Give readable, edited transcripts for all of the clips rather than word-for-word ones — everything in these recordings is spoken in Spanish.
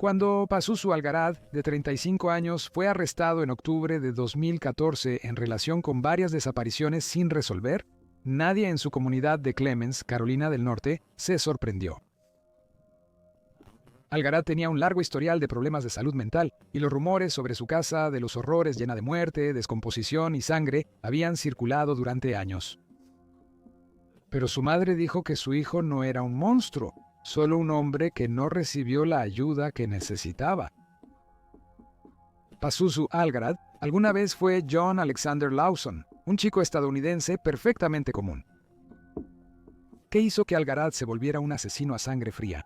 Cuando Pazuzu Algarad, de 35 años, fue arrestado en octubre de 2014 en relación con varias desapariciones sin resolver, nadie en su comunidad de Clemens, Carolina del Norte, se sorprendió. Algarad tenía un largo historial de problemas de salud mental, y los rumores sobre su casa de los horrores llena de muerte, descomposición y sangre habían circulado durante años. Pero su madre dijo que su hijo no era un monstruo, solo un hombre que no recibió la ayuda que necesitaba. Pazuzu Algarad alguna vez fue John Alexander Lawson, un chico estadounidense perfectamente común. ¿Qué hizo que Algarad se volviera un asesino a sangre fría?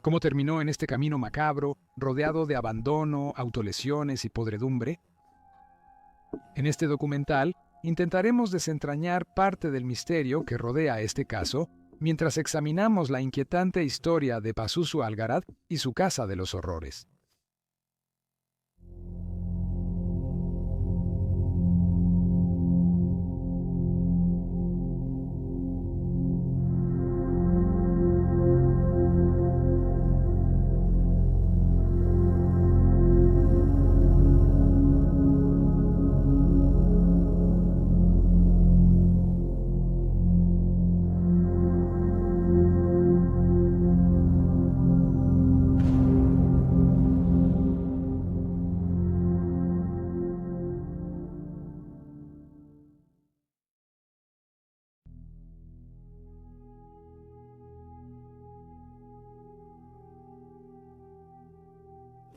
¿Cómo terminó en este camino macabro, rodeado de abandono, autolesiones y podredumbre? En este documental, intentaremos desentrañar parte del misterio que rodea este caso, mientras examinamos la inquietante historia de Pazuzu Algarad y su casa de los horrores.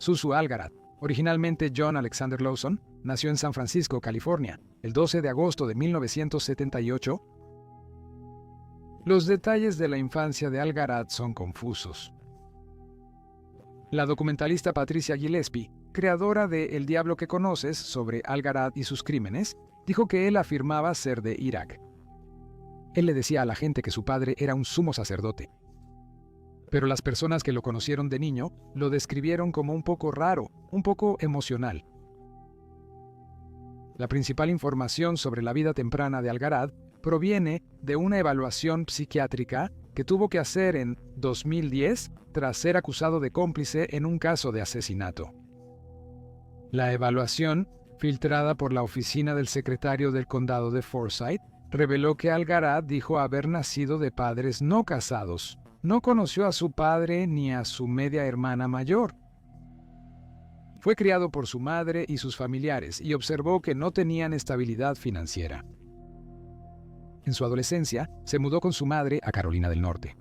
Pazuzu Algarad, originalmente John Alexander Lawson, nació en San Francisco, California, el 12 de agosto de 1978. Los detalles de la infancia de Algarad son confusos. La documentalista Patricia Gillespie, creadora de El diablo que conoces sobre Algarad y sus crímenes, dijo que él afirmaba ser de Irak. Él le decía a la gente que su padre era un sumo sacerdote. Pero las personas que lo conocieron de niño lo describieron como un poco raro, un poco emocional. La principal información sobre la vida temprana de Algarad proviene de una evaluación psiquiátrica que tuvo que hacer en 2010 tras ser acusado de cómplice en un caso de asesinato. La evaluación, filtrada por la oficina del secretario del condado de Forsyth, reveló que Algarad dijo haber nacido de padres no casados. No conoció a su padre ni a su media hermana mayor. Fue criado por su madre y sus familiares y observó que no tenían estabilidad financiera. En su adolescencia, se mudó con su madre a Carolina del Norte.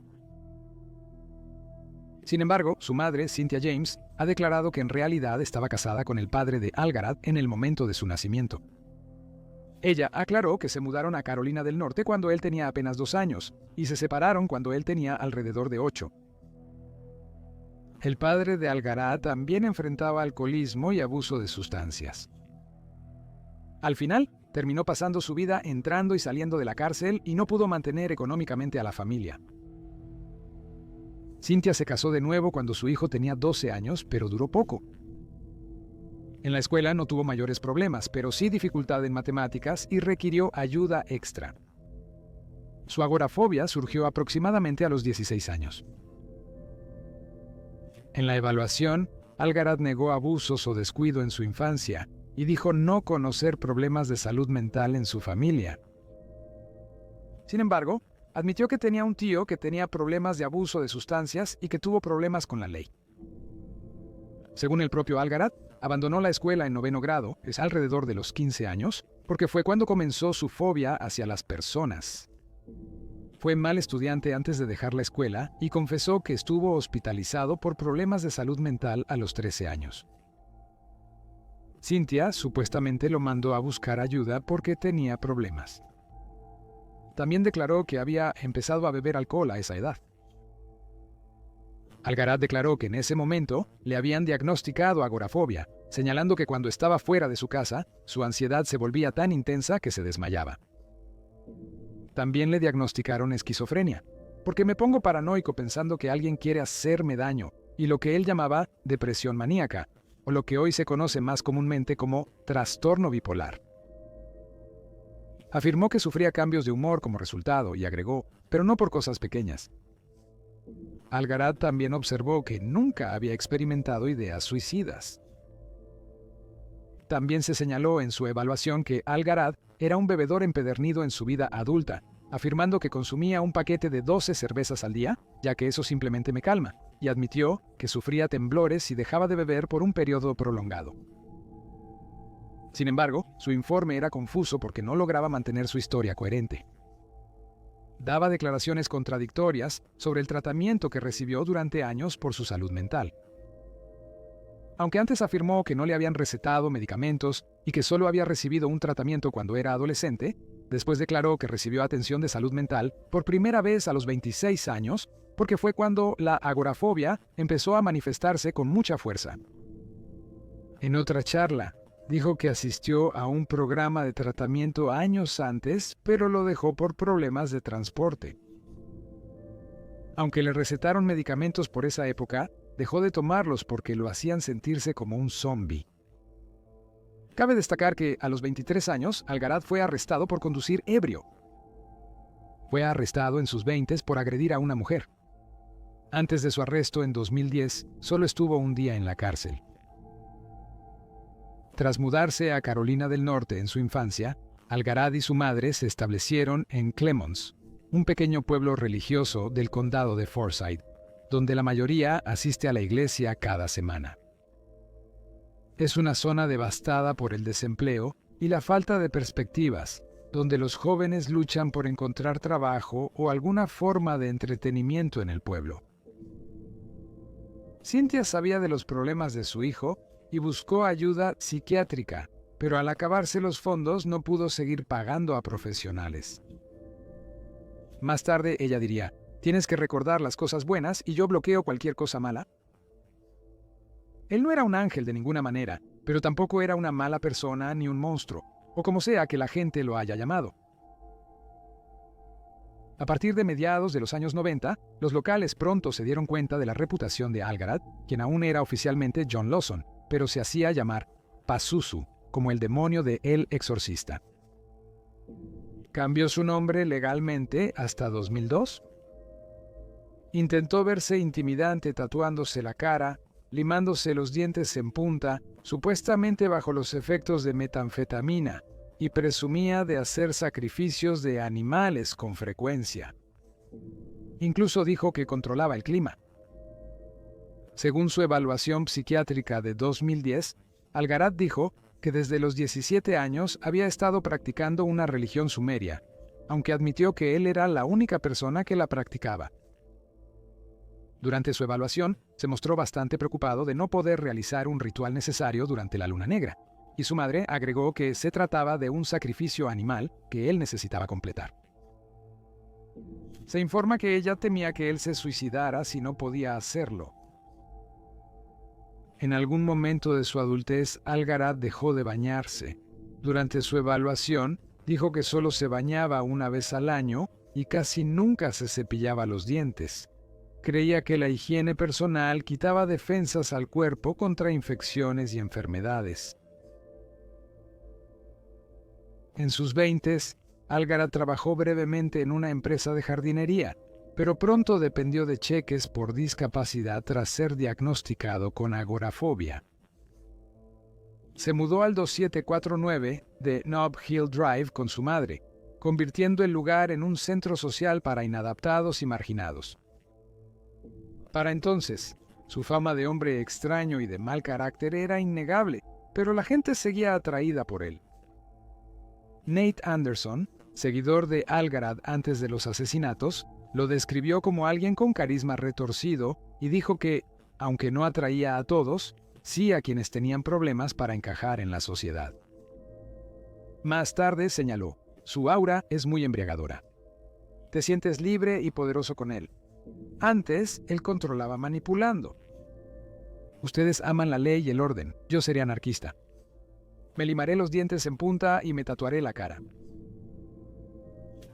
Sin embargo, su madre, Cynthia James, ha declarado que en realidad estaba casada con el padre de Algarad en el momento de su nacimiento. Ella aclaró que se mudaron a Carolina del Norte cuando él tenía apenas 2 años y se separaron cuando él tenía alrededor de 8. El padre de Algarad también enfrentaba alcoholismo y abuso de sustancias. Al final, terminó pasando su vida entrando y saliendo de la cárcel y no pudo mantener económicamente a la familia. Cynthia se casó de nuevo cuando su hijo tenía 12 años, pero duró poco. En la escuela no tuvo mayores problemas, pero sí dificultad en matemáticas y requirió ayuda extra. Su agorafobia surgió aproximadamente a los 16 años. En la evaluación, Algarad negó abusos o descuido en su infancia y dijo no conocer problemas de salud mental en su familia. Sin embargo, admitió que tenía un tío que tenía problemas de abuso de sustancias y que tuvo problemas con la ley. Según el propio Algarad, abandonó la escuela en 9º grado, es alrededor de los 15 años, porque fue cuando comenzó su fobia hacia las personas. Fue mal estudiante antes de dejar la escuela y confesó que estuvo hospitalizado por problemas de salud mental a los 13 años. Cynthia supuestamente lo mandó a buscar ayuda porque tenía problemas. También declaró que había empezado a beber alcohol a esa edad. Algarad declaró que en ese momento le habían diagnosticado agorafobia, señalando que cuando estaba fuera de su casa, su ansiedad se volvía tan intensa que se desmayaba. También le diagnosticaron esquizofrenia, porque me pongo paranoico pensando que alguien quiere hacerme daño, y lo que él llamaba depresión maníaca, o lo que hoy se conoce más comúnmente como trastorno bipolar. Afirmó que sufría cambios de humor como resultado y agregó, pero no por cosas pequeñas. Algarad también observó que nunca había experimentado ideas suicidas. También se señaló en su evaluación que Algarad era un bebedor empedernido en su vida adulta, afirmando que consumía un paquete de 12 cervezas al día, ya que eso simplemente me calma, y admitió que sufría temblores si dejaba de beber por un periodo prolongado. Sin embargo, su informe era confuso porque no lograba mantener su historia coherente. Daba declaraciones contradictorias sobre el tratamiento que recibió durante años por su salud mental. Aunque antes afirmó que no le habían recetado medicamentos y que solo había recibido un tratamiento cuando era adolescente, después declaró que recibió atención de salud mental por primera vez a los 26 años, porque fue cuando la agorafobia empezó a manifestarse con mucha fuerza. En otra charla, dijo que asistió a un programa de tratamiento años antes, pero lo dejó por problemas de transporte. Aunque le recetaron medicamentos por esa época, dejó de tomarlos porque lo hacían sentirse como un zombi. Cabe destacar que a los 23 años, Algarad fue arrestado por conducir ebrio. Fue arrestado en sus 20s por agredir a una mujer. Antes de su arresto en 2010, solo estuvo un día en la cárcel. Tras mudarse a Carolina del Norte en su infancia, Algarad y su madre se establecieron en Clemons, un pequeño pueblo religioso del condado de Forsyth, donde la mayoría asiste a la iglesia cada semana. Es una zona devastada por el desempleo y la falta de perspectivas, donde los jóvenes luchan por encontrar trabajo o alguna forma de entretenimiento en el pueblo. Cynthia sabía de los problemas de su hijo y buscó ayuda psiquiátrica, pero al acabarse los fondos no pudo seguir pagando a profesionales. Más tarde ella diría: «Tienes que recordar las cosas buenas y yo bloqueo cualquier cosa mala». Él no era un ángel de ninguna manera, pero tampoco era una mala persona ni un monstruo, o como sea que la gente lo haya llamado. A partir de mediados de los años 90, los locales pronto se dieron cuenta de la reputación de Algarad, quien aún era oficialmente John Lawson, pero se hacía llamar Pazuzu, como el demonio de El Exorcista. Cambió su nombre legalmente hasta 2002. Intentó verse intimidante tatuándose la cara, limándose los dientes en punta, supuestamente bajo los efectos de metanfetamina, y presumía de hacer sacrificios de animales con frecuencia. Incluso dijo que controlaba el clima. Según su evaluación psiquiátrica de 2010, Algarad dijo que desde los 17 años había estado practicando una religión sumeria, aunque admitió que él era la única persona que la practicaba. Durante su evaluación, se mostró bastante preocupado de no poder realizar un ritual necesario durante la luna negra, y su madre agregó que se trataba de un sacrificio animal que él necesitaba completar. Se informa que ella temía que él se suicidara si no podía hacerlo. En algún momento de su adultez, Algarad dejó de bañarse. Durante su evaluación, dijo que solo se bañaba una vez al año y casi nunca se cepillaba los dientes. Creía que la higiene personal quitaba defensas al cuerpo contra infecciones y enfermedades. En sus 20s, Algarad trabajó brevemente en una empresa de jardinería, pero pronto dependió de cheques por discapacidad tras ser diagnosticado con agorafobia. Se mudó al 2749 de Nob Hill Drive con su madre, convirtiendo el lugar en un centro social para inadaptados y marginados. Para entonces, su fama de hombre extraño y de mal carácter era innegable, pero la gente seguía atraída por él. Nate Anderson, seguidor de Algarad antes de los asesinatos, lo describió como alguien con carisma retorcido y dijo que, aunque no atraía a todos, sí a quienes tenían problemas para encajar en la sociedad. Más tarde señaló: «Su aura es muy embriagadora. Te sientes libre y poderoso con él. Antes, él controlaba manipulando. Ustedes aman la ley y el orden. Yo seré anarquista. Me limaré los dientes en punta y me tatuaré la cara».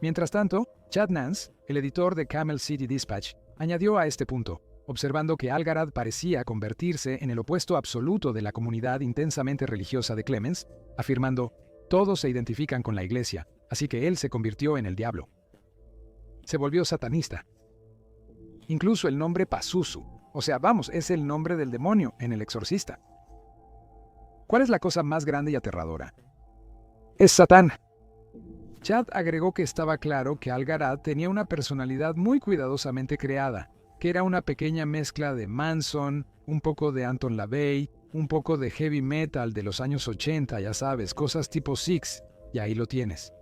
Mientras tanto, Chad Nance, el editor de Camel City Dispatch, añadió a este punto, observando que Algarad parecía convertirse en el opuesto absoluto de la comunidad intensamente religiosa de Clemens, afirmando: «Todos se identifican con la iglesia, así que él se convirtió en el diablo. Se volvió satanista». incluso el nombre Pazuzu. O sea, vamos, es el nombre del demonio en El Exorcista. ¿Cuál es la cosa más grande y aterradora? Es Satán. Chad agregó que estaba claro que Algarad tenía una personalidad muy cuidadosamente creada, que era una pequeña mezcla de Manson, un poco de Anton LaVey, un poco de heavy metal de los años 80, ya sabes, cosas tipo Six, y ahí lo tienes.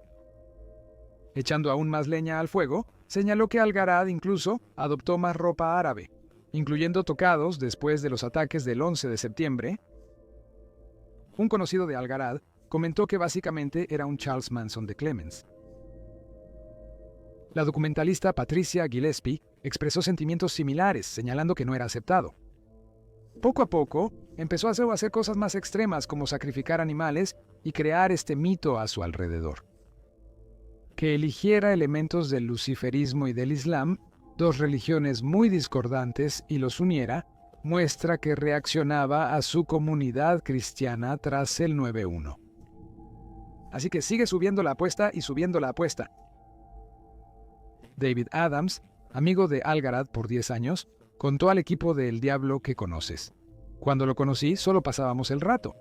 Echando aún más leña al fuego, señaló que Algarad incluso adoptó más ropa árabe, incluyendo tocados después de los ataques del 11 de septiembre. Un conocido de Algarad comentó que básicamente era un Charles Manson de Clemens. La documentalista Patricia Gillespie expresó sentimientos similares, señalando que no era aceptado. Poco a poco, empezó a hacer cosas más extremas como sacrificar animales y crear este mito a su alrededor. Que eligiera elementos del luciferismo y del Islam, dos religiones muy discordantes, y los uniera, muestra que reaccionaba a su comunidad cristiana tras el 9/11. Así que sigue subiendo la apuesta y subiendo la apuesta. David Adams, amigo de Algarad por 10 años, contó al equipo de El Diablo que conoces. Cuando lo conocí, solo pasábamos el rato.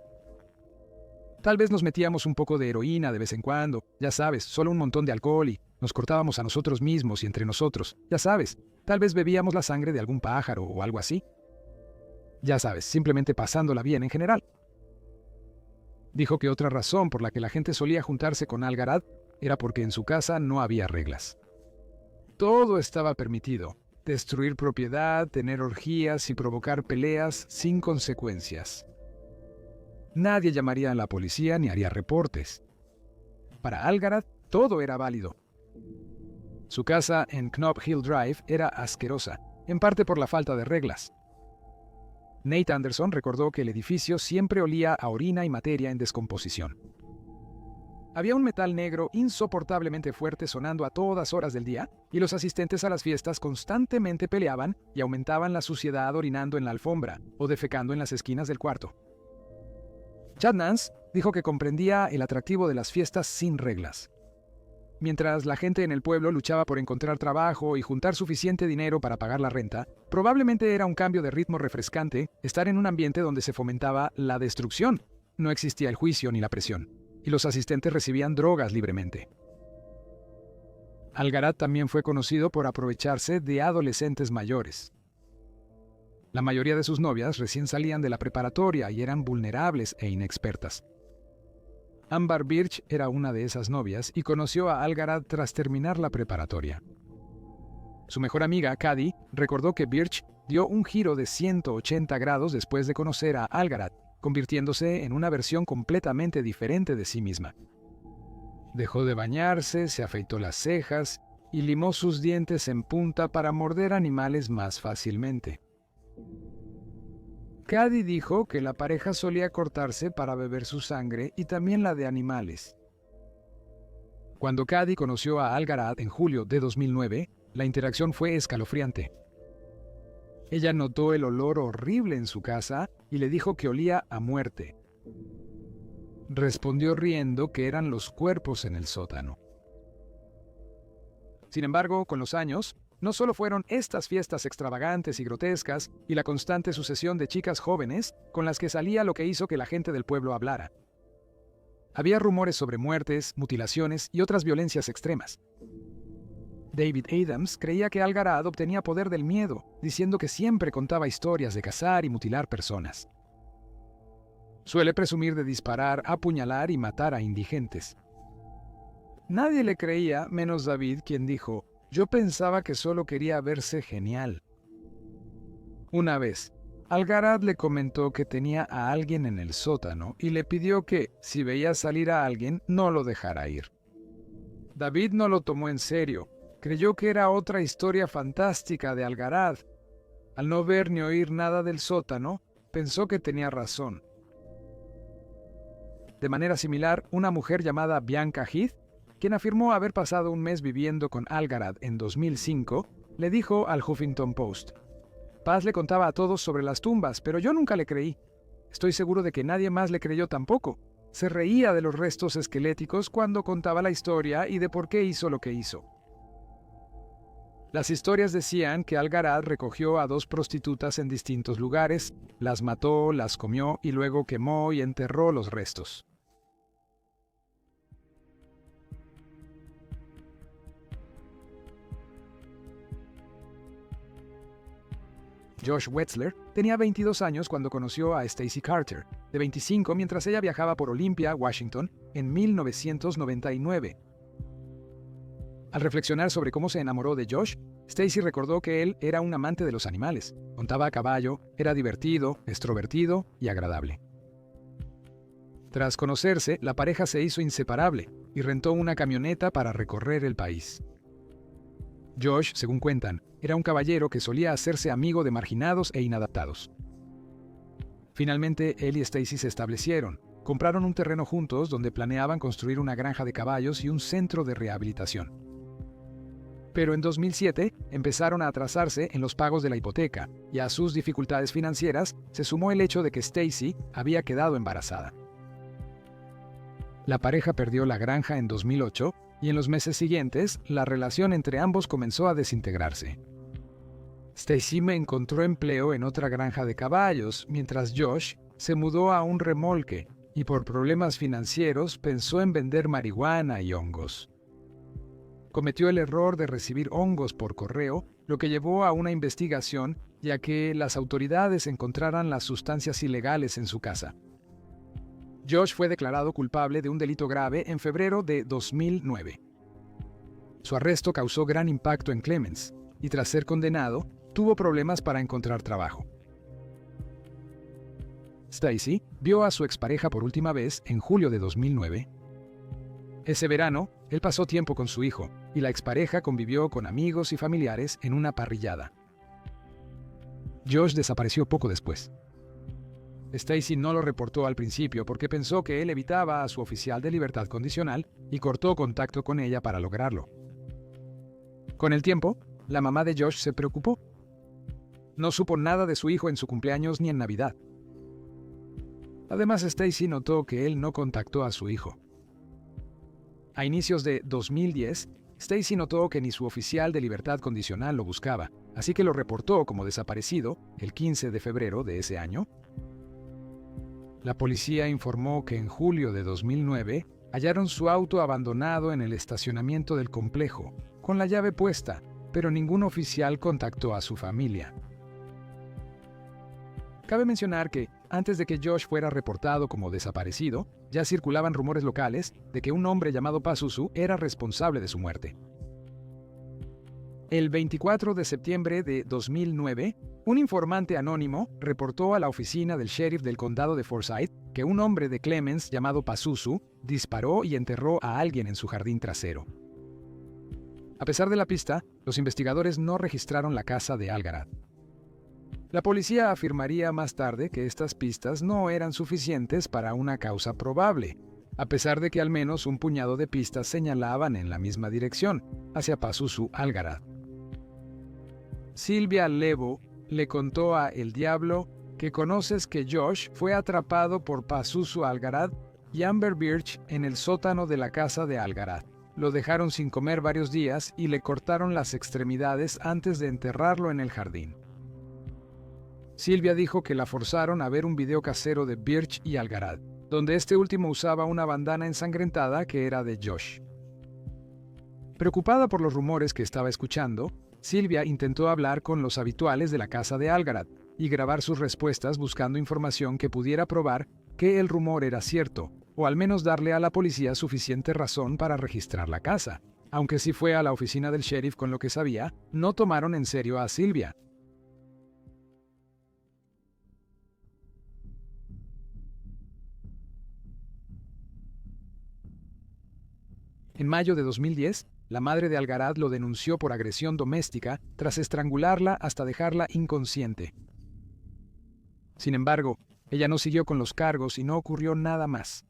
Tal vez nos metíamos un poco de heroína de vez en cuando, ya sabes, solo un montón de alcohol y nos cortábamos a nosotros mismos y entre nosotros, ya sabes, tal vez bebíamos la sangre de algún pájaro o algo así. Ya sabes, simplemente pasándola bien en general. Dijo que otra razón por la que la gente solía juntarse con Algarad era porque en su casa no había reglas. Todo estaba permitido: destruir propiedad, tener orgías y provocar peleas sin consecuencias. Nadie llamaría a la policía ni haría reportes. Para Algarad, todo era válido. Su casa en Knob Hill Drive era asquerosa, en parte por la falta de reglas. Nate Anderson recordó que el edificio siempre olía a orina y materia en descomposición. Había un metal negro insoportablemente fuerte sonando a todas horas del día, y los asistentes a las fiestas constantemente peleaban y aumentaban la suciedad orinando en la alfombra o defecando en las esquinas del cuarto. Chad Nance dijo que comprendía el atractivo de las fiestas sin reglas. Mientras la gente en el pueblo luchaba por encontrar trabajo y juntar suficiente dinero para pagar la renta, probablemente era un cambio de ritmo refrescante estar en un ambiente donde se fomentaba la destrucción. No existía el juicio ni la presión, y los asistentes recibían drogas libremente. Algarad también fue conocido por aprovecharse de adolescentes mayores. La mayoría de sus novias recién salían de la preparatoria y eran vulnerables e inexpertas. Amber Birch era una de esas novias y conoció a Algarad tras terminar la preparatoria. Su mejor amiga, Cady, recordó que Birch dio un giro de 180 grados después de conocer a Algarad, convirtiéndose en una versión completamente diferente de sí misma. Dejó de bañarse, se afeitó las cejas y limó sus dientes en punta para morder animales más fácilmente. Cady dijo que la pareja solía cortarse para beber su sangre y también la de animales. Cuando Cady conoció a Algarad en julio de 2009, la interacción fue escalofriante. Ella notó el olor horrible en su casa y le dijo que olía a muerte. Respondió riendo que eran los cuerpos en el sótano. Sin embargo, con los años, no solo fueron estas fiestas extravagantes y grotescas y la constante sucesión de chicas jóvenes con las que salía lo que hizo que la gente del pueblo hablara. Había rumores sobre muertes, mutilaciones y otras violencias extremas. David Adams creía que Algarad obtenía poder del miedo, diciendo que siempre contaba historias de cazar y mutilar personas. Suele presumir de disparar, apuñalar y matar a indigentes. Nadie le creía, menos David, quien dijo: «Yo pensaba que solo quería verse genial». Una vez, Algarad le comentó que tenía a alguien en el sótano y le pidió que, si veía salir a alguien, no lo dejara ir. David no lo tomó en serio. Creyó que era otra historia fantástica de Algarad. Al no ver ni oír nada del sótano, pensó que tenía razón. De manera similar, una mujer llamada Bianca Heath, quien afirmó haber pasado un mes viviendo con Algarad en 2005, le dijo al Huffington Post: «Paz le contaba a todos sobre las tumbas, pero yo nunca le creí. Estoy seguro de que nadie más le creyó tampoco. Se reía de los restos esqueléticos cuando contaba la historia y de por qué hizo lo que hizo». Las historias decían que Algaraz recogió a 2 prostitutas en distintos lugares, las mató, las comió y luego quemó y enterró los restos. Josh Wetzler tenía 22 años cuando conoció a Stacy Carter, de 25, mientras ella viajaba por Olympia, Washington, en 1999. Al reflexionar sobre cómo se enamoró de Josh, Stacy recordó que él era un amante de los animales, montaba a caballo, era divertido, extrovertido y agradable. Tras conocerse, la pareja se hizo inseparable y rentó una camioneta para recorrer el país. Josh, según cuentan, era un caballero que solía hacerse amigo de marginados e inadaptados. Finalmente, él y Stacy se establecieron, compraron un terreno juntos donde planeaban construir una granja de caballos y un centro de rehabilitación. Pero en 2007 empezaron a atrasarse en los pagos de la hipoteca, y a sus dificultades financieras se sumó el hecho de que Stacy había quedado embarazada. La pareja perdió la granja en 2008 y en los meses siguientes la relación entre ambos comenzó a desintegrarse. Stacy encontró empleo en otra granja de caballos, mientras Josh se mudó a un remolque y por problemas financieros pensó en vender marihuana y hongos. Cometió el error de recibir hongos por correo, lo que llevó a una investigación, ya que las autoridades encontraran las sustancias ilegales en su casa. Josh fue declarado culpable de un delito grave en febrero de 2009. Su arresto causó gran impacto en Clemens, y tras ser condenado, tuvo problemas para encontrar trabajo. Stacy vio a su expareja por última vez en julio de 2009. Ese verano, él pasó tiempo con su hijo, y la expareja convivió con amigos y familiares en una parrillada. Josh desapareció poco después. Stacy no lo reportó al principio porque pensó que él evitaba a su oficial de libertad condicional y cortó contacto con ella para lograrlo. Con el tiempo, la mamá de Josh se preocupó. No supo nada de su hijo en su cumpleaños ni en Navidad. Además, Stacy notó que él no contactó a su hijo. A inicios de 2010, Stacy notó que ni su oficial de libertad condicional lo buscaba, así que lo reportó como desaparecido el 15 de febrero de ese año. La policía informó que en julio de 2009 hallaron su auto abandonado en el estacionamiento del complejo, con la llave puesta, pero ningún oficial contactó a su familia. Cabe mencionar que, antes de que Josh fuera reportado como desaparecido, ya circulaban rumores locales de que un hombre llamado Pazuzu era responsable de su muerte. El 24 de septiembre de 2009, un informante anónimo reportó a la oficina del sheriff del condado de Forsyth que un hombre de Clemens llamado Pazuzu disparó y enterró a alguien en su jardín trasero. A pesar de la pista, los investigadores no registraron la casa de Algaraz. La policía afirmaría más tarde que estas pistas no eran suficientes para una causa probable, a pesar de que al menos un puñado de pistas señalaban en la misma dirección, hacia Pazuzu Algaraz. Sylvia Lebo le contó a El Diablo que conoces que Josh fue atrapado por Pazuzu Algaraz y Amber Birch en el sótano de la casa de Algaraz. Lo dejaron sin comer varios días y le cortaron las extremidades antes de enterrarlo en el jardín. Sylvia dijo que la forzaron a ver un video casero de Birch y Algaraz, donde este último usaba una bandana ensangrentada que era de Josh. Preocupada por los rumores que estaba escuchando, Sylvia intentó hablar con los habituales de la casa de Algaraz y grabar sus respuestas buscando información que pudiera probar que el rumor era cierto, o al menos darle a la policía suficiente razón para registrar la casa. Aunque sí fue a la oficina del sheriff con lo que sabía, no tomaron en serio a Sylvia. En mayo de 2010, la madre de Algaraz lo denunció por agresión doméstica tras estrangularla hasta dejarla inconsciente. Sin embargo, ella no siguió con los cargos y no ocurrió nada más.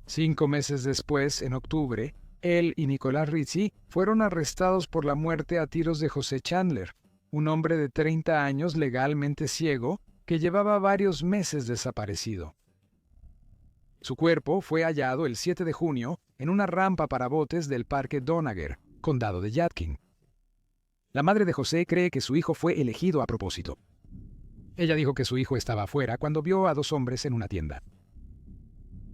5 meses después, en octubre, él y Nicolás Rizzi fueron arrestados por la muerte a tiros de José Chandler, un hombre de 30 años legalmente ciego que llevaba varios meses desaparecido. Su cuerpo fue hallado el 7 de junio en una rampa para botes del Parque Donager, condado de Yadkin. La madre de José cree que su hijo fue elegido a propósito. Ella dijo que su hijo estaba afuera cuando vio a dos hombres en una tienda.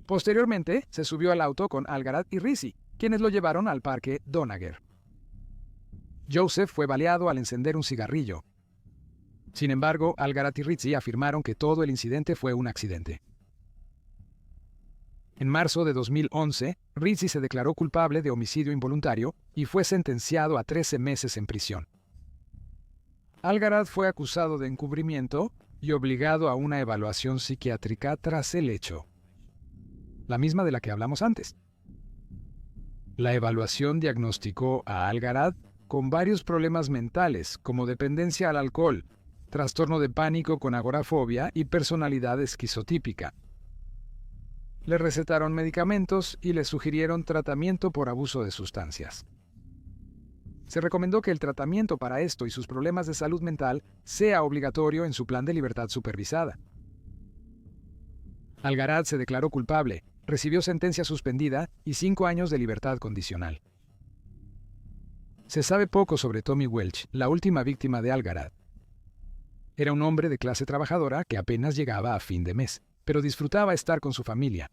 Posteriormente, se subió al auto con Algarad y Rizzi, quienes lo llevaron al parque Donager. Joseph fue baleado al encender un cigarrillo. Sin embargo, Algarad y Rizzi afirmaron que todo el incidente fue un accidente. En marzo de 2011, Rizzi se declaró culpable de homicidio involuntario y fue sentenciado a 13 meses en prisión. Algarad fue acusado de encubrimiento y obligado a una evaluación psiquiátrica tras el hecho, la misma de la que hablamos antes. La evaluación diagnosticó a Algarad con varios problemas mentales, como dependencia al alcohol, trastorno de pánico con agorafobia y personalidad esquizotípica. Le recetaron medicamentos y le sugirieron tratamiento por abuso de sustancias. Se recomendó que el tratamiento para esto y sus problemas de salud mental sea obligatorio en su plan de libertad supervisada. Algarad se declaró culpable, recibió sentencia suspendida y 5 años de libertad condicional. Se sabe poco sobre Tommy Welch, la última víctima de Algarad. Era un hombre de clase trabajadora que apenas llegaba a fin de mes, pero disfrutaba estar con su familia.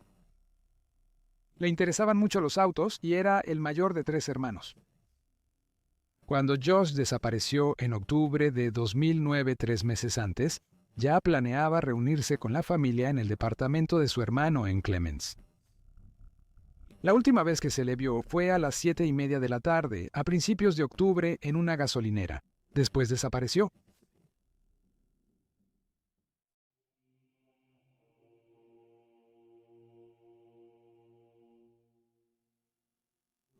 Le interesaban mucho los autos y era el mayor de 3 hermanos. Cuando Josh desapareció en octubre de 2009, 3 meses antes, ya planeaba reunirse con la familia en el departamento de su hermano en Clements. La última vez que se le vio fue a las 7:30 de la tarde, a principios de octubre, en una gasolinera. Después desapareció.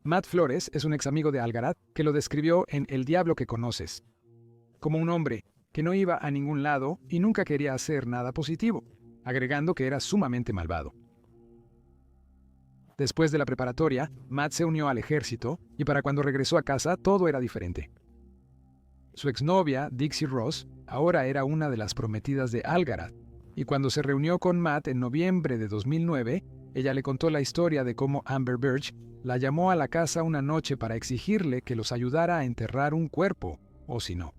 Matt Flores es un ex amigo de Algarad que lo describió en El diablo que conoces, como un hombre que no iba a ningún lado y nunca quería hacer nada positivo, agregando que era sumamente malvado. Después de la preparatoria, Matt se unió al ejército y para cuando regresó a casa todo era diferente. Su exnovia, Dixie Ross, ahora era una de las prometidas de Algarad, y cuando se reunió con Matt en noviembre de 2009, ella le contó la historia de cómo Amber Birch la llamó a la casa una noche para exigirle que los ayudara a enterrar un cuerpo, o si no.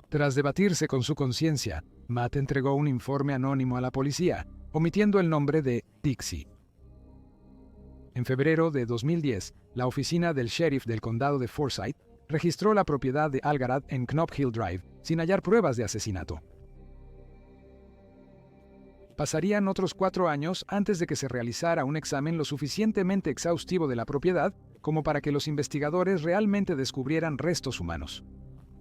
Tras debatirse con su conciencia, Matt entregó un informe anónimo a la policía, omitiendo el nombre de Dixie. En febrero de 2010, la oficina del sheriff del condado de Forsyth registró la propiedad de Algarad en Knop Hill Drive, sin hallar pruebas de asesinato. Pasarían otros 4 años antes de que se realizara un examen lo suficientemente exhaustivo de la propiedad como para que los investigadores realmente descubrieran restos humanos.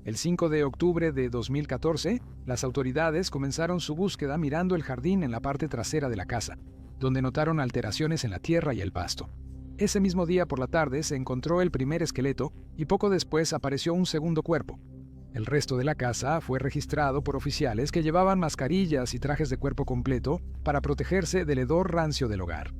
El 5 de octubre de 2014, las autoridades comenzaron su búsqueda mirando el jardín en la parte trasera de la casa, donde notaron alteraciones en la tierra y el pasto. Ese mismo día por la tarde se encontró el primer esqueleto y poco después apareció un segundo cuerpo. El resto de la casa fue registrado por oficiales que llevaban mascarillas y trajes de cuerpo completo para protegerse del hedor rancio del hogar.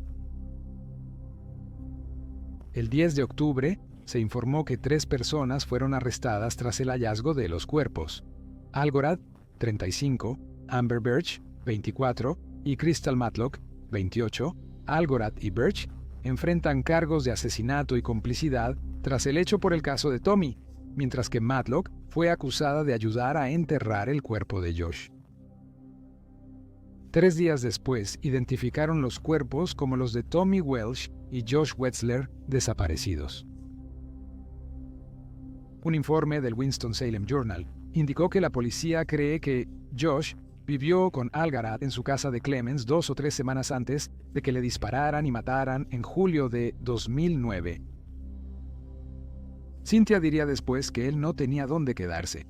El 10 de octubre se informó que 3 personas fueron arrestadas tras el hallazgo de los cuerpos. Algarad, 35, Amber Birch, 24, y Crystal Matlock, 28. Algarad y Birch enfrentan cargos de asesinato y complicidad tras el hecho por el caso de Tommy, mientras que Matlock fue acusada de ayudar a enterrar el cuerpo de Josh. 3 días después, identificaron los cuerpos como los de Tommy Welch y Josh Wetzler desaparecidos. Un informe del Winston-Salem Journal indicó que la policía cree que Josh vivió con Algarad en su casa de Clements 2 o 3 semanas antes de que le dispararan y mataran en julio de 2009. Cynthia diría después que él no tenía dónde quedarse.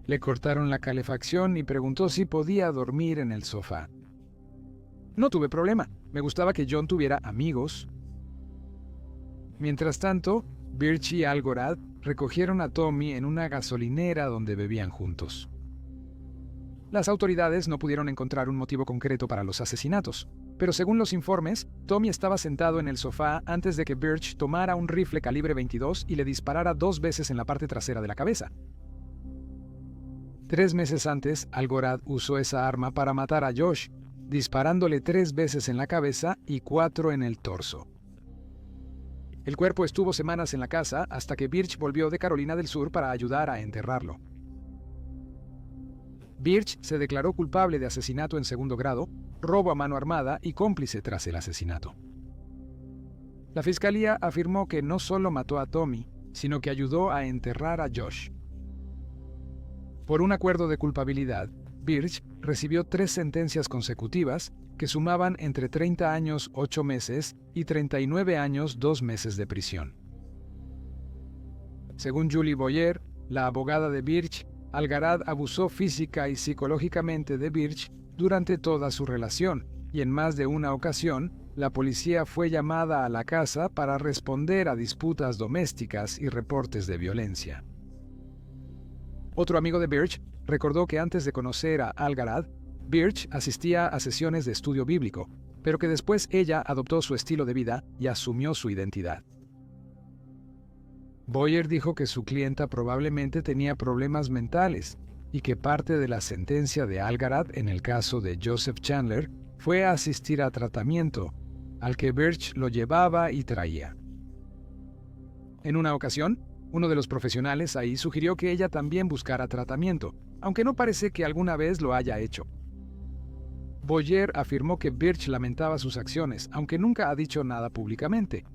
Le cortaron la calefacción y preguntó si podía dormir en el sofá. No tuve problema, me gustaba que John tuviera amigos. Mientras tanto, Birch y Algarad recogieron a Tommy en una gasolinera donde bebían juntos. Las autoridades no pudieron encontrar un motivo concreto para los asesinatos, pero según los informes, Tommy estaba sentado en el sofá antes de que Birch tomara un rifle calibre 22 y le disparara 2 veces en la parte trasera de la cabeza. 3 meses antes, Algarad usó esa arma para matar a Josh, disparándole 3 veces en la cabeza y 4 en el torso. El cuerpo estuvo semanas en la casa hasta que Birch volvió de Carolina del Sur para ayudar a enterrarlo. Birch se declaró culpable de asesinato en segundo grado, robo a mano armada y cómplice tras el asesinato. La fiscalía afirmó que no solo mató a Tommy, sino que ayudó a enterrar a Josh. Por un acuerdo de culpabilidad, Birch recibió 3 sentencias consecutivas que sumaban entre 30 años 8 meses y 39 años 2 meses de prisión. Según Julie Boyer, la abogada de Birch, Algarad abusó física y psicológicamente de Birch durante toda su relación, y en más de una ocasión, la policía fue llamada a la casa para responder a disputas domésticas y reportes de violencia. Otro amigo de Birch recordó que antes de conocer a Algarad, Birch asistía a sesiones de estudio bíblico, pero que después ella adoptó su estilo de vida y asumió su identidad. Boyer dijo que su clienta probablemente tenía problemas mentales y que parte de la sentencia de Algarad en el caso de Joseph Chandler fue asistir a tratamiento, al que Birch lo llevaba y traía. En una ocasión, uno de los profesionales ahí sugirió que ella también buscara tratamiento, aunque no parece que alguna vez lo haya hecho. Boyer afirmó que Birch lamentaba sus acciones, aunque nunca ha dicho nada públicamente.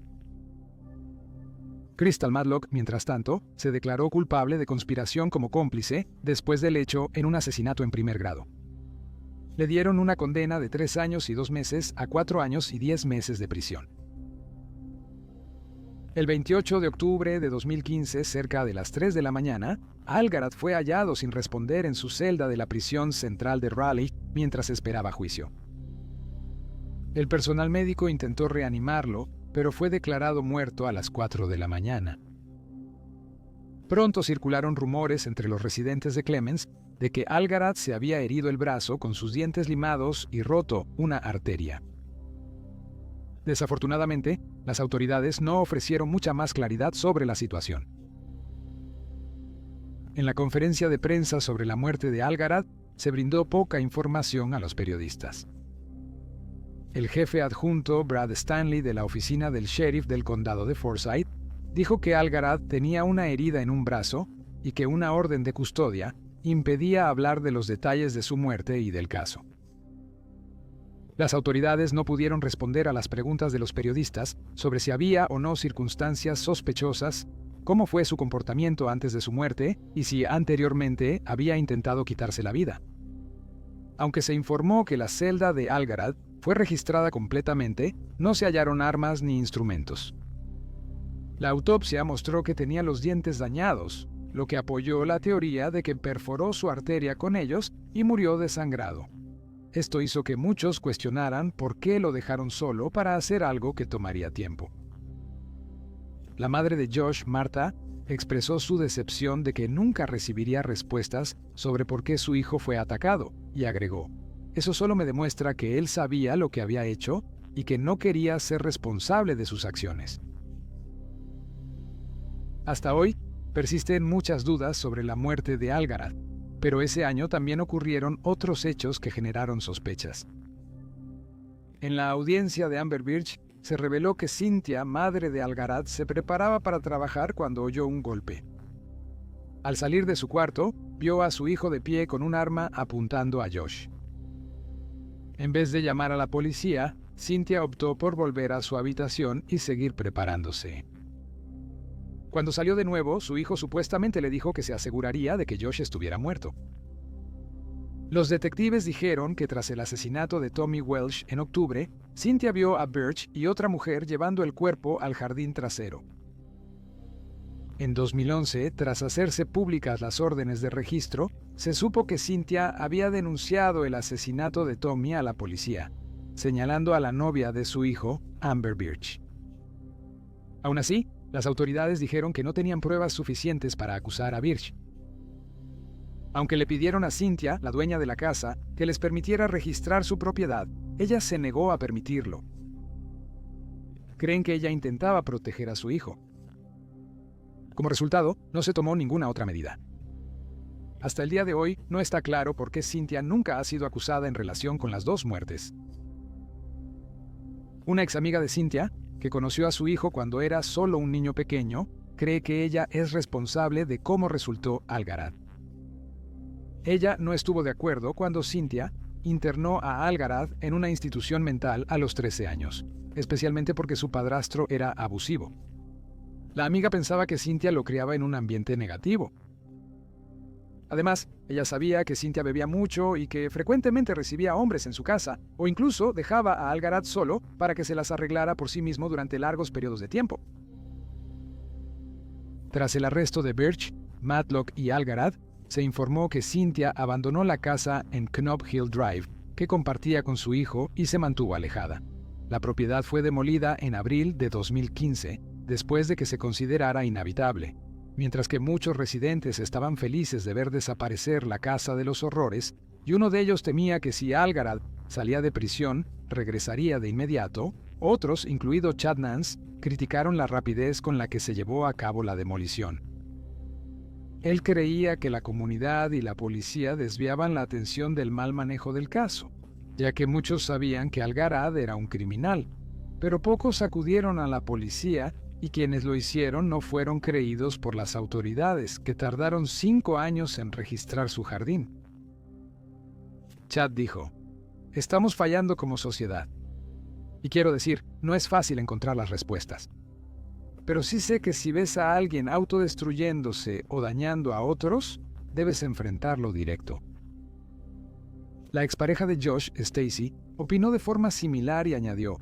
Crystal Matlock, mientras tanto, se declaró culpable de conspiración como cómplice después del hecho en un asesinato en primer grado. Le dieron una condena de 3 años y 2 meses a 4 años y 10 meses de prisión. El 28 de octubre de 2015, cerca de las 3 de la mañana, Algarad fue hallado sin responder en su celda de la prisión central de Raleigh mientras esperaba juicio. El personal médico intentó reanimarlo, pero fue declarado muerto a las 4 de la mañana. Pronto circularon rumores entre los residentes de Clemens de que Algarad se había herido el brazo con sus dientes limados y roto una arteria. Desafortunadamente, las autoridades no ofrecieron mucha más claridad sobre la situación. En la conferencia de prensa sobre la muerte de Algarad, se brindó poca información a los periodistas. El jefe adjunto Brad Stanley de la oficina del sheriff del condado de Forsyth dijo que Algarad tenía una herida en un brazo y que una orden de custodia impedía hablar de los detalles de su muerte y del caso. Las autoridades no pudieron responder a las preguntas de los periodistas sobre si había o no circunstancias sospechosas, cómo fue su comportamiento antes de su muerte y si anteriormente había intentado quitarse la vida. Aunque se informó que la celda de Algarad fue registrada completamente, no se hallaron armas ni instrumentos. La autopsia mostró que tenía los dientes dañados, lo que apoyó la teoría de que perforó su arteria con ellos y murió desangrado. Esto hizo que muchos cuestionaran por qué lo dejaron solo para hacer algo que tomaría tiempo. La madre de Josh, Martha, expresó su decepción de que nunca recibiría respuestas sobre por qué su hijo fue atacado, y agregó: "Eso solo me demuestra que él sabía lo que había hecho y que no quería ser responsable de sus acciones". Hasta hoy, persisten muchas dudas sobre la muerte de Algarad, pero ese año también ocurrieron otros hechos que generaron sospechas. En la audiencia de Amber Birch, se reveló que Cynthia, madre de Algarad, se preparaba para trabajar cuando oyó un golpe. Al salir de su cuarto, vio a su hijo de pie con un arma apuntando a Josh. En vez de llamar a la policía, Cynthia optó por volver a su habitación y seguir preparándose. Cuando salió de nuevo, su hijo supuestamente le dijo que se aseguraría de que Josh estuviera muerto. Los detectives dijeron que tras el asesinato de Tommy Welsh en octubre, Cynthia vio a Birch y otra mujer llevando el cuerpo al jardín trasero. En 2011, tras hacerse públicas las órdenes de registro, se supo que Cynthia había denunciado el asesinato de Tommy a la policía, señalando a la novia de su hijo, Amber Birch. Aún así, las autoridades dijeron que no tenían pruebas suficientes para acusar a Birch. Aunque le pidieron a Cynthia, la dueña de la casa, que les permitiera registrar su propiedad, ella se negó a permitirlo. Creen que ella intentaba proteger a su hijo. Como resultado, no se tomó ninguna otra medida. Hasta el día de hoy, no está claro por qué Cynthia nunca ha sido acusada en relación con las 2 muertes. Una ex amiga de Cynthia, que conoció a su hijo cuando era solo un niño pequeño, cree que ella es responsable de cómo resultó Algarad. Ella no estuvo de acuerdo cuando Cynthia internó a Algarad en una institución mental a los 13 años, especialmente porque su padrastro era abusivo. La amiga pensaba que Cynthia lo criaba en un ambiente negativo. Además, ella sabía que Cynthia bebía mucho y que frecuentemente recibía hombres en su casa, o incluso dejaba a Algarad solo para que se las arreglara por sí mismo durante largos periodos de tiempo. Tras el arresto de Birch, Matlock y Algarad, se informó que Cynthia abandonó la casa en Knob Hill Drive, que compartía con su hijo, y se mantuvo alejada. La propiedad fue demolida en abril de 2015, después de que se considerara inhabitable. Mientras que muchos residentes estaban felices de ver desaparecer la casa de los horrores, y uno de ellos temía que si Algarad salía de prisión, regresaría de inmediato, otros, incluido Chad Nance, criticaron la rapidez con la que se llevó a cabo la demolición. Él creía que la comunidad y la policía desviaban la atención del mal manejo del caso, ya que muchos sabían que Algarad era un criminal, pero pocos acudieron a la policía y quienes lo hicieron no fueron creídos por las autoridades, que tardaron 5 años en registrar su jardín. Chad dijo: "Estamos fallando como sociedad. Y quiero decir, no es fácil encontrar las respuestas. Pero sí sé que si ves a alguien autodestruyéndose o dañando a otros, debes enfrentarlo directo". La expareja de Josh, Stacy, opinó de forma similar y añadió: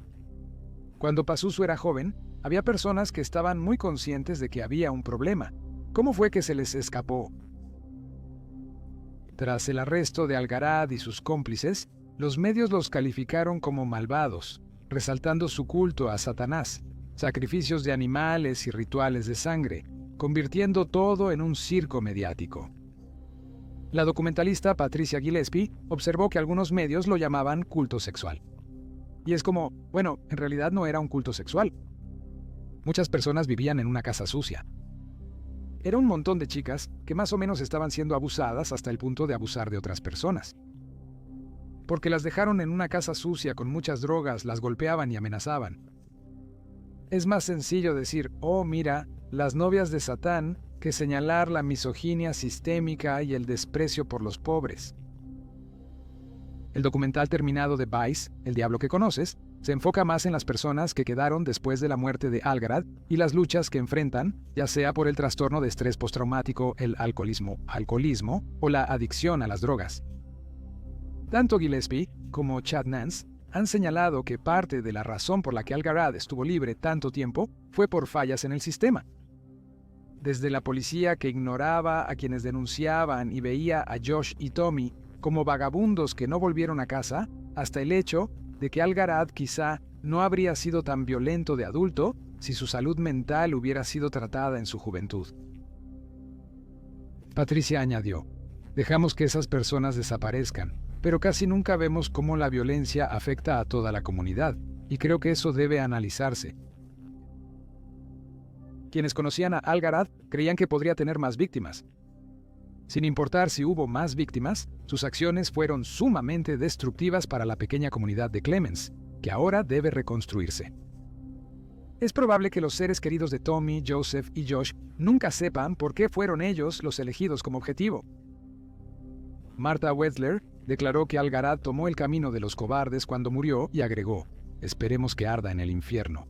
"Cuando Pazuzu era joven, había personas que estaban muy conscientes de que había un problema. ¿Cómo fue que se les escapó?". Tras el arresto de Algarad y sus cómplices, los medios los calificaron como malvados, resaltando su culto a Satanás, sacrificios de animales y rituales de sangre, convirtiendo todo en un circo mediático. La documentalista Patricia Gillespie observó que algunos medios lo llamaban culto sexual. Y es como, bueno, en realidad no era un culto sexual. Muchas personas vivían en una casa sucia. Era un montón de chicas que más o menos estaban siendo abusadas hasta el punto de abusar de otras personas. Porque las dejaron en una casa sucia con muchas drogas, las golpeaban y amenazaban. Es más sencillo decir, oh mira, las novias de Satán, que señalar la misoginia sistémica y el desprecio por los pobres. El documental terminado de Vice, El diablo que conoces, se enfoca más en las personas que quedaron después de la muerte de Algarad y las luchas que enfrentan, ya sea por el trastorno de estrés postraumático, el alcoholismo o la adicción a las drogas. Tanto Gillespie como Chad Nance han señalado que parte de la razón por la que Algarad estuvo libre tanto tiempo fue por fallas en el sistema. Desde la policía que ignoraba a quienes denunciaban y veía a Josh y Tommy como vagabundos que no volvieron a casa, hasta el hecho de que Algarad quizá no habría sido tan violento de adulto si su salud mental hubiera sido tratada en su juventud. Patricia añadió: "Dejamos que esas personas desaparezcan, pero casi nunca vemos cómo la violencia afecta a toda la comunidad, y creo que eso debe analizarse". Quienes conocían a Algarad creían que podría tener más víctimas. Sin importar si hubo más víctimas, sus acciones fueron sumamente destructivas para la pequeña comunidad de Clemens, que ahora debe reconstruirse. Es probable que los seres queridos de Tommy, Joseph y Josh nunca sepan por qué fueron ellos los elegidos como objetivo. Martha Wetzler declaró que Algarad tomó el camino de los cobardes cuando murió y agregó: "Esperemos que arda en el infierno".